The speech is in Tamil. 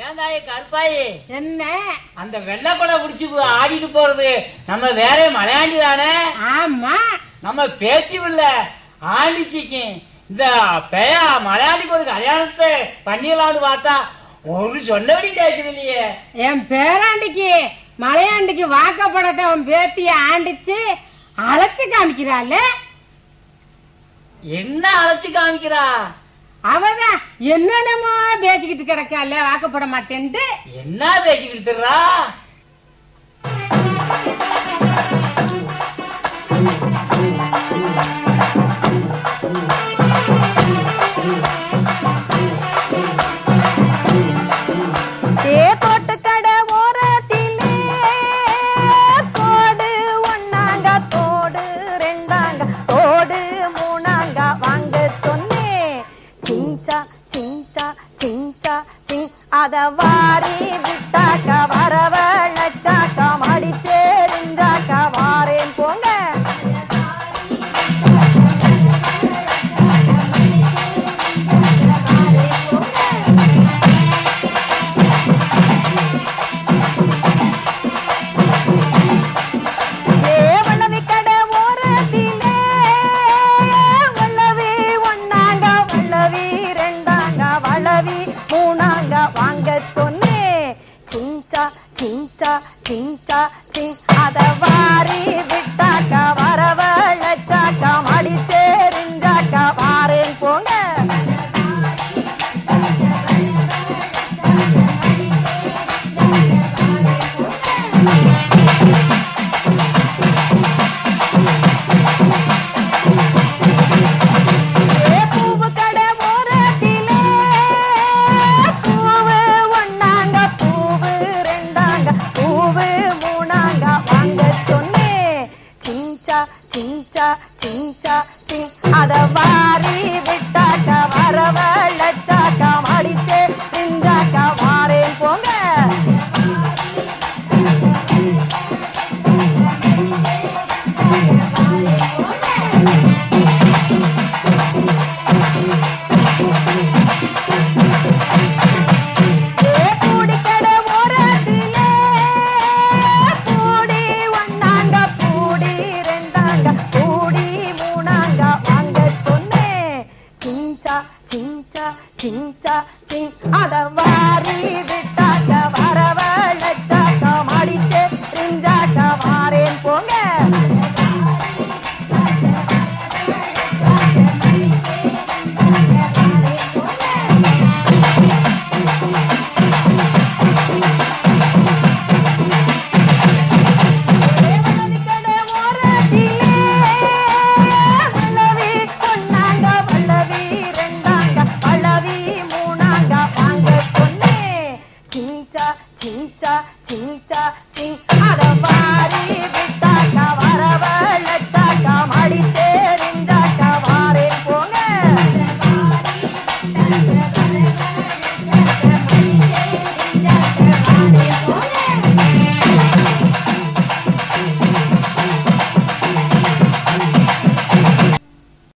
ஏங்காய கருப்பாயி என்ன அந்த வெள்ளப்பட புடிச்சு ஆடிட்டு போறது நம்ம வேற மலையாண்டி தானே? ஆமா, நம்ம பேச்சுவில்ல ஆண்டிச்சிக்கு இந்த பெய மலையாண்டிக்கு ஒரு கல்யாணத்தை பண்ணிடலாம்னு பார்த்தா ஒரு சொன்னபடி கேட்குது இல்லையே. என் பேராண்டிக்கு மலையாண்டிக்கு வாக்கப்படத்தை அவன் பேத்திய ஆண்டிச்சு அழைச்சு காமிக்கிறாள். என்ன அழைச்சு காமிக்கிறா? அவதான் என்னென்னமோ பேசிக்கிட்டு கிடக்கால, வாக்கப்பட மாட்டேன்ட்டு. என்ன பேசிக்கிட்டுறா? அத வாரி விட்டாக்க வரவழைச்சாக்க மடிச்சேரிஞ்சாக்க வாரேன் போங்க. வள்ளவி கடை ஓரத்திலே வள்ளவி ஒன்னாங்க வள்ளவி ரெண்டாங்க வள்ளவி மூணாங்க வாங்க சொன்னே. சிஞ்சா சிஞ்சா சிஞ்சா சிங் அத வாரி விட்டாக்க வரவழைச்சாக்க மடிச்சேரிஞ்சாக்க வாரேன் போங்க. சிஞ்சா சிஞ்சா சிங் அத வாரி விட்டாக்க வரவழைச்சாக்க மடிச்சே சிஞ்சாக்க வாரேன் போங்க. சிஞ்சா சிங் அத வாரி